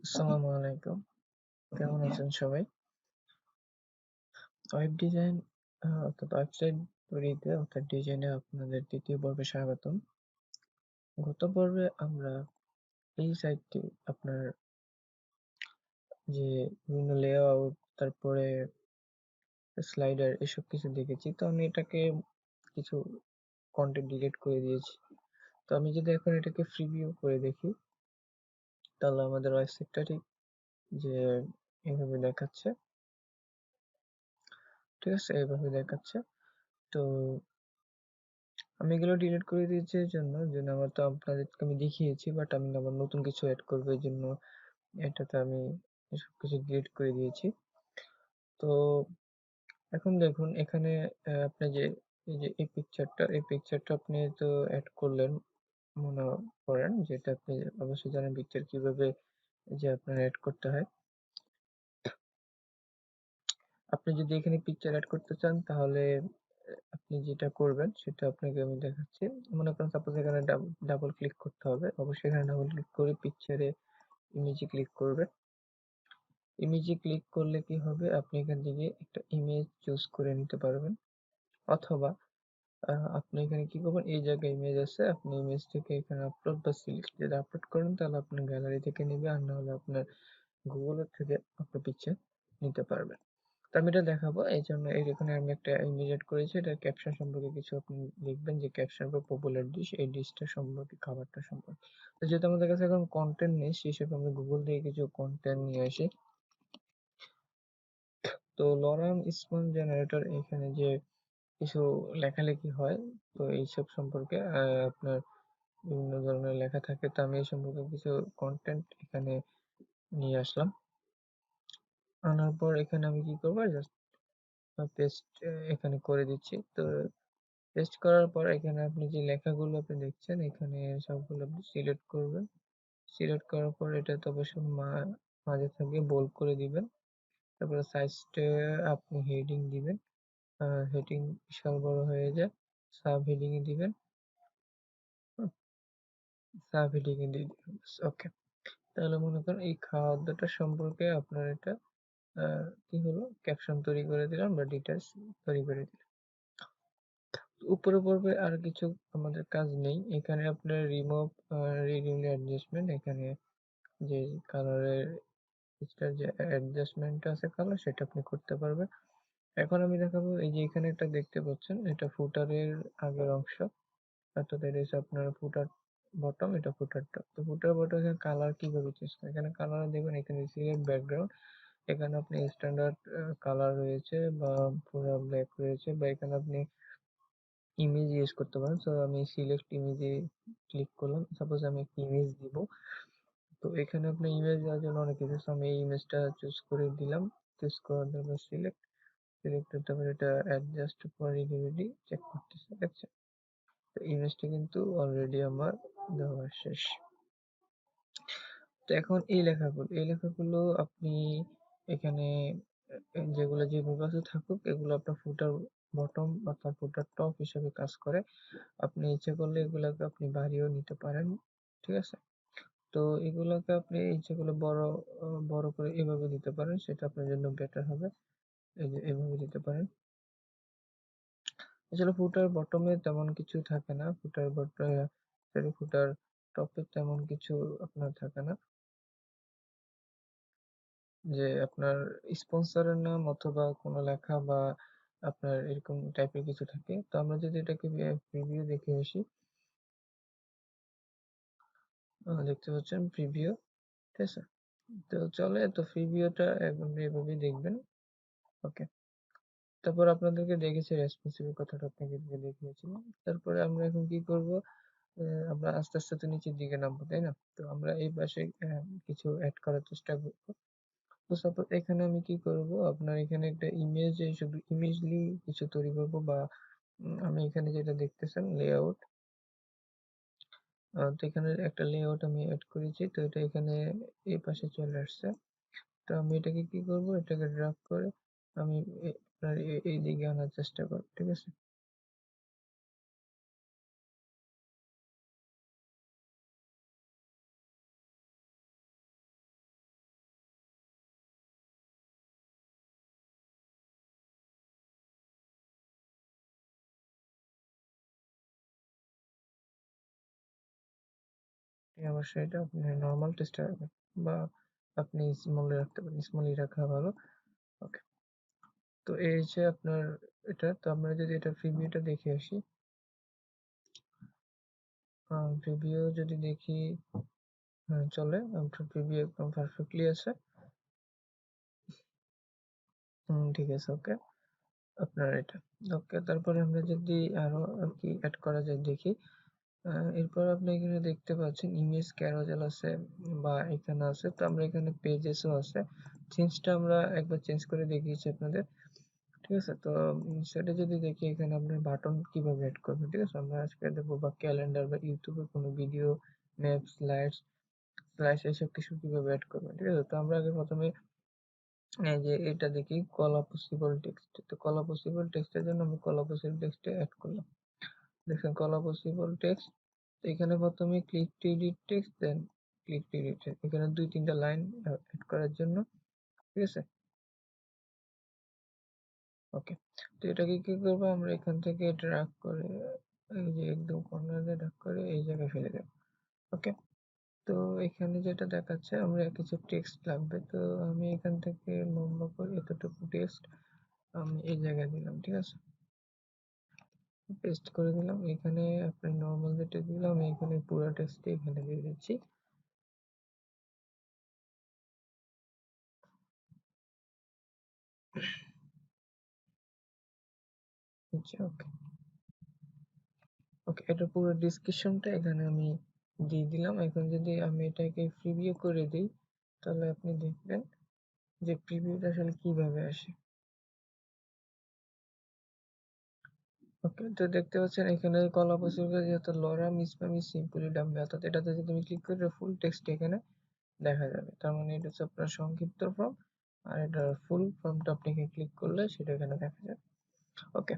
আসসালামু আলাইকুম। কেমন আছেন সবাই? ওয়েব ডিজাইন অর্থাৎ ওয়েবসাইট তৈরিতে অর্থাৎ ডিজাইনে আপনাদের ৩য় পর্বে স্বাগতম। গত পর্বে আমরা এই সাইটটি আপনার যে বিভিন্ন লেআউট তারপরে স্লাইডার এসব কিছু দেখেছি। তো আমি এটাকে কিছু কনটেন্ট ডিলিট করে দিয়েছি। তো আমি যদি এখন এটাকে প্রিভিউ করে দেখি তাহলে আমাদের ওয়েবসাইটটা ঠিক যে এভাবে দেখাচ্ছে। ঠিক আছে? এভাবে দেখাচ্ছে। তো আমি এগুলো ডিলিট করে দিয়েছি এজন্য আমার তো আপনাদেরকে আমি দেখিয়েছি বাট আমি আবার নতুন কিছু এড করবো এজন্য এটাতে আমি এসব কিছু ডিলিট করে দিয়েছি। তো এখন দেখুন এখানে আপনি যে এই পিকচারটা আপনি তো এড করলেন মনে করেন যেটা আপনি অবশ্যই জানেন পিকচার কিভাবে যে আপনার এড করতে হয়। আপনি যদি এখানে পিকচার এড করতে চান তাহলে আপনি যেটা করবেন সেটা আপনাকে আমি দেখাচ্ছি। মনে করেন সাপোজ এখানে ডাবল ক্লিক করতে হবে। অবশ্যই এখানে ডাবল ক্লিক করে পিকচারে ইমেজে ক্লিক করবেন। ইমেজে ক্লিক করলে কি হবে আপনি এখান থেকে একটা ইমেজ চুজ করে নিতে পারবেন অথবা আপনি এখানে কি করবেন এই জায়গায় ইমেজ আছে আপনি ইমেজটাকে এখানে আপলোড বা সিলেক্ট যদি আপলোড করেন তাহলে আপনার গ্যালারি থেকে নেবে আর না হলে আপনার গুগলের থেকে আপনার পিকচার নিতে পারবেন। তো আমি এটা দেখাবো এইজন্য এখানে আমি একটা ইমেজ এড করেছি এটার ক্যাপশন সম্পর্কে কিছু আপনি লিখবেন যে ক্যাপশন বা পপুলার ডিশ এই ডিশটা সম্পর্কে খাবারটা সম্পর্কে। তো যেহেতু আমাদের কাছে এখন কন্টেন্ট নেই সেই হিসেবে আমরা গুগল থেকে কিছু কন্টেন্ট নিয়ে আসি। তো লরাম স্পন জেনারেটর এখানে যে কিছু লেখালেখি হয় তো এইসব সম্পর্কে আপনার বিভিন্ন ধরনের লেখা থাকে তো আমি এই সম্পর্কে কিছু কন্টেন্ট এখানে নিয়ে আসলাম। আনার পর এখানে আমি কি করবো জাস্ট পেস্ট এখানে করে দিচ্ছি। তো পেস্ট করার পর এখানে আপনি যে লেখাগুলো আপনি দেখছেন এখানে সবগুলো আপনি সিলেক্ট করবেন। সিলেক্ট করার পর এটাতে অবশ্যই মাঝে থাকবে বোল্ড করে দিবেন। তারপরে সাইজটা আপনি হেডিং দিবেন। হেডিং বিশাল বড় হয়ে যায়। সাব হেডিং এ দিবেন। সাব হেডিং এ দিয়ে দিবেন। ওকে। তাহলে মনে করেন এই খাদ্যটা সম্পর্কে আপনার এটা কি হলো ক্যাপশন তৈরি করে দিলাম বা ডিটেইলস তৈরি করে দিলাম। উপরে পড়বে আর কিছু আমাদের কাজ নেই। এখানে আপনার রিমুভ রিডিউল অ্যাডজাস্টমেন্ট এখানে যে কালারের যে অ্যাডজাস্টমেন্ট আছে কালার সেটা আপনি করতে পারবেন। এখন আমি দেখাবো এই যে এখানে একটা দেখতে পাচ্ছেন এটা ফুটারের আগের অংশ অর্থাৎ এটা হচ্ছে আপনার ফুটার বটম এটা ফুটার টপ। তো ফুটার বটম এখানে কালার কিভাবে চুজ করবেন এখানে কালার দেখবেন এখানে সিলেক্ট ব্যাকগ্রাউন্ড এখানে আপনি স্ট্যান্ডার্ড কালার রয়েছে বা পুরো ব্ল্যাক রয়েছে বা এখানে আপনি ইমেজ ইউজ করতে পারেন। সো আমি সিলেক্ট ইমেজে ক্লিক করলাম। সাপোজ আমি একটা ইমেজ দিব। তো এখানে আপনি ইমেজ দেওয়ার জন্য অনেক কিছু আছে। আমি এই ইমেজটা চুজ করে দিলাম। চুজ করার পর সিলেক্ট তারপর এটা অ্যাডজাস্ট ফর রিডেবিলিটি চেক করতেছে। দেখছেন? তো ইমেজটা কিন্তু অলরেডি আমার দেওয়া শেষ। তো এখন এই লেখাগুলো আপনি এখানে যেগুলো যেভাবে আছে থাকুক এগুলো আপনার ফুটার বটম অর্থাৎ ফুটার টপ হিসেবে কাজ করে। আপনি ইচ্ছে করলে এগুলাকে আপনি বাড়িয়েও নিতে পারেন। ঠিক আছে? তো এগুলাকে আপনি ইচ্ছে করলে বড় করে এভাবে দিতে পারেন সেটা আপনার জন্য বেটার হবে। এই যে এভাবে দিতে পারেন। আসলে ফুটার বটমে তেমন কিছু থাকে না। ফুটার টপে তেমন কিছু আপনার থাকে না। যে আপনার স্পন্সরের নাম অথবা কোনো লেখা বা আপনার এরকম টাইপের কিছু থাকে। তো আমরা যদি এটাকে প্রিভিউ দেখে আসি, দেখতে পাচ্ছেন প্রিভিউ, ঠিক আছে? তো চলে তো প্রিভিউটা আপনি এভাবেই দেখবেন। ওকে। তারপর আপনাদেরকে দেখেছি রেসপন্সিভ কথাটা আপনাদেরকে দেখিয়েছিলাম। তারপরে আমরা এখন কি করব? আমরা আস্তে, আস্তে তো নিচের দিকে নামবো, তাই না? তো আমরা এই পাশে কিছু এড করার চেষ্টা করব। তো সাপোজ এখানে আমি কি করব? আপনার এখানে একটা ইমেজে শুধু ইমেজলি কিছু তৈরি করব বা আমি এখানে যেটা দেখতেছেন লেআউট তো এখানে একটা লেআউট আমি এড করেছি। তো এটা এখানে এই পাশে চলে আসছে। তো আমি এটাকে কি করব? এটাকে ড্রাগ করে আমি আপনার এইদিকে আনার চেষ্টা করব। ঠিক আছে? অবশ্যই এটা আপনি নরমাল টেক্সটে রাখবেন বা আপনি স্মলে রাখতে পারেন। স্মলই রাখা ভালো। ওকে। তো এই যে আপনার এটা, তো আমরা যদি এটা প্রিভিউটা দেখে আসি। প্রিভিউ যদি দেখি, হ্যাঁ চলে। আপনার প্রিভিউ একদম পারফেক্টলি আছে। ঠিক আছে, ওকে। আপনার এটা ওকে। তারপরে আমরা যদি আরো কি অ্যাড করা যায় দেখি। এরপর আপনি এখানে দেখতে পাচ্ছেন ইমেজ ক্যারোসেল আছে বা এখানে আছে। তো আমরা এখানে পেজেসও আছে। চেঞ্জটা আমরা একবার চেঞ্জ করে দেখিয়েছি আপনাদের। ঠিক আছে? তো সেটা যদি দেখি এখানে আপনার বাটন কিভাবে এড করবেন। ঠিক আছে? আমরা আজকে দেখবো বা ক্যালেন্ডার বা ইউটিউবে কোনো ভিডিও, ম্যাপ, স্লাইডস এসব কিছু কিভাবে এড করবেন। ঠিক আছে? তো আমরা আগে প্রথমে এই যে এটা দেখি কলা পসিবল টেক্সট। তো কলা পসিবল টেক্সটের জন্য আমি কলা পসিবল টেক্সটে এড করলাম। দেখেন কলা পসিবল টেক্সট। তো এখানে প্রথমে click to edit text, then click to edit. এখানে ২-৩টা লাইন এড করার জন্য। ঠিক আছে? ওকে। তো এটাকে কি করবো, আমরা এখান থেকে ড্রাগ করে এই যে একদম কর্নারে ড্রাগ করে এই জায়গায় ফেলে দেব। ওকে। তো এখানে যেটা দেখাচ্ছে আমরা কিছু টেক্সট লাগবে। তো আমি এখান থেকে লম্বা করে এতটুকু টেক্সট আমি এই জায়গায় দিলাম। ঠিক আছে? পেস্ট করে দিলাম। এখানে আপনি নরমাল যেটা দিলাম এখানে পুরো টেক্সটটা এখানে দিয়ে দিচ্ছি। আচ্ছা, ওকে। ওকে, এটা পুরো ডেসক্রিপশনটা এখানে আমি দিয়ে দিলাম। এখন যদি আমি এটাকে প্রিভিউ করে দিই, তাহলে আপনি দেখবেন যে প্রিভিউটা আসলে কিভাবে আসে। ওকে, তো দেখতে পাচ্ছেন এখানে কলা পসিবল যেহেতু লরা মিসবাম ইজ সিম্পলি ডাম্বি, অর্থাৎ এটাতে যদি তুমি ক্লিক করে ফুল টেক্সট এখানে দেখা যাবে। তার মানে এটা হচ্ছে আপনার সংক্ষিপ্ত ফর্ম, আর এটার ফুল ফর্মটা আপনাকে ক্লিক করলে সেটা এখানে দেখা যাবে। ওকে।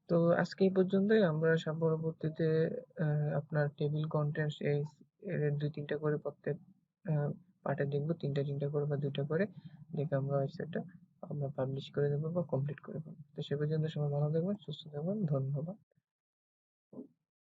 তো আজকে এই পর্যন্তই। আমরা পরবর্তীতে আপনার টেবিল কন্টেন্টস এর ২-৩টা করে প্রত্যেক পার্টে দেখব। ৩টা করে বা ২টা করে দেখে আমরা ওয়েবসাইটটা আমরা পাবলিশ করে দেবো বা কমপ্লিট করে দেবো। তো সে পর্যন্ত সবাই ভালো থাকবেন, সুস্থ থাকবেন। ধন্যবাদ।